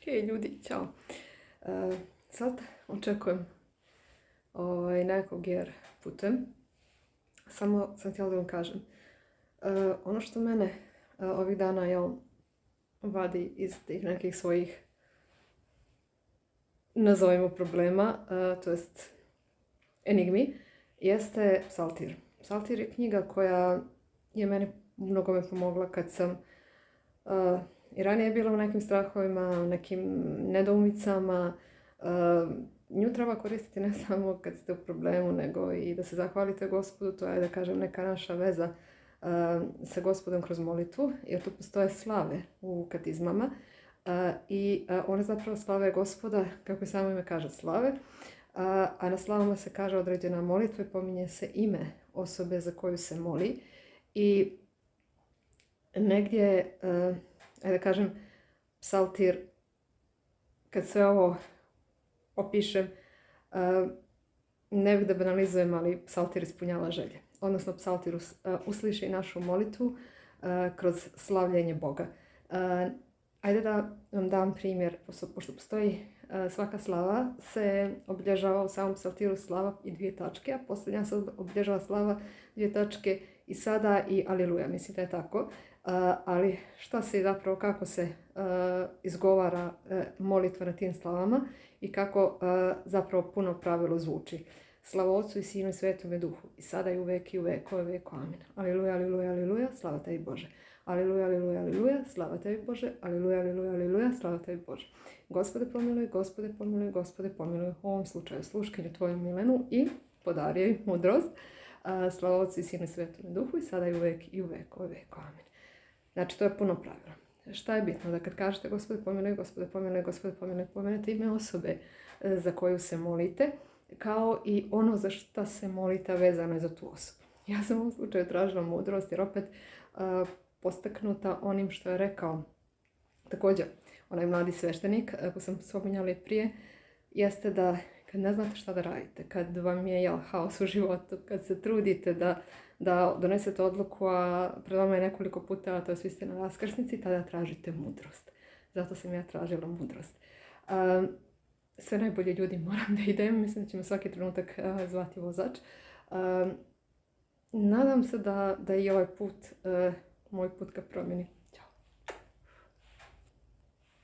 Hej ljudi, ćao. Sad očekujem nekog jer putem. Samo sam htjela da vam kažem. Ono što mene ovih dana vadi iz tih nekih svojih, nazovimo problema, to jest enigmi, jeste Psaltir. Psaltir je knjiga koja je meni mnogo pomogla kad sam i ranije bila u nekim strahovima, u nekim nedoumicama. Nju treba koristiti ne samo kad ste u problemu, nego i da se zahvalite Gospodu. To je, da kažem, neka naša veza sa Gospodom kroz molitvu, jer tu postoje slave u katizmama i one zapravo slave Gospoda, kako i samo ime kaže, slave, a na slavama se kaže određena molitva i pominje se ime osobe za koju se moli. I negdje, da kažem, Psaltir, kad sve ovo opišem, ne bih da banalizujem, ali Psaltir ispunjava želje. Odnosno, Psaltir usliši našu molitvu kroz slavljenje Boga. Ajde da vam dam primjer, pošto postoji svaka slava se obilježava u samom Psaltiru slava i 2 tačke, a posljednja se obilježava slava 2 tačke i sada i aleluja, mislim da je tako. Ali šta se zapravo, kako se izgovara molitva na tim slavama i kako zapravo puno pravilo zvuči. Slava Otcu i Sinu i Svetome Duhu, i sada i uvek i u vekove veku, amin. Aleluja, aleluja, aleluja, slava tebi Bože. Aleluja, aleluja, aleluja, slava tebi Bože. Aleluja, aleluja, aleluja, slava tebi Bože. Gospode pomiluj, Gospode pomiluj, Gospode pomiluj. U ovom slučaju sluškinju tvoju milenu i podari joj mudrost. Slava Otcu i Sinu i Svetome Duhu, i sada i uvek i u vekove veku, amin. Znači, to je puno pravila. Šta je bitno? Da kad kažete Gospode pomiluj, Gospode pomiluj, Gospode pomiluj, pomenete ime osobe za koju se molite, kao i ono za šta se molite vezano je za tu osobu. Ja sam u ovom slučaju tražila mudrost, jer opet postaknuta onim što je rekao također onaj mladi sveštenik, ako sam spominjala prije, jeste da kad ne znate šta da radite, kad vam je haos u životu, kad se trudite da donesete odluku, a pred vama je nekoliko puta, to je vi ste na raskrsnici, tada tražite mudrost. Zato sam ja tražila mudrost. Sve najbolje ljudi, moram da idem, mislim da će me svaki trenutak zvati vozač. Nadam se da i ovaj put, moj put ka promjeni.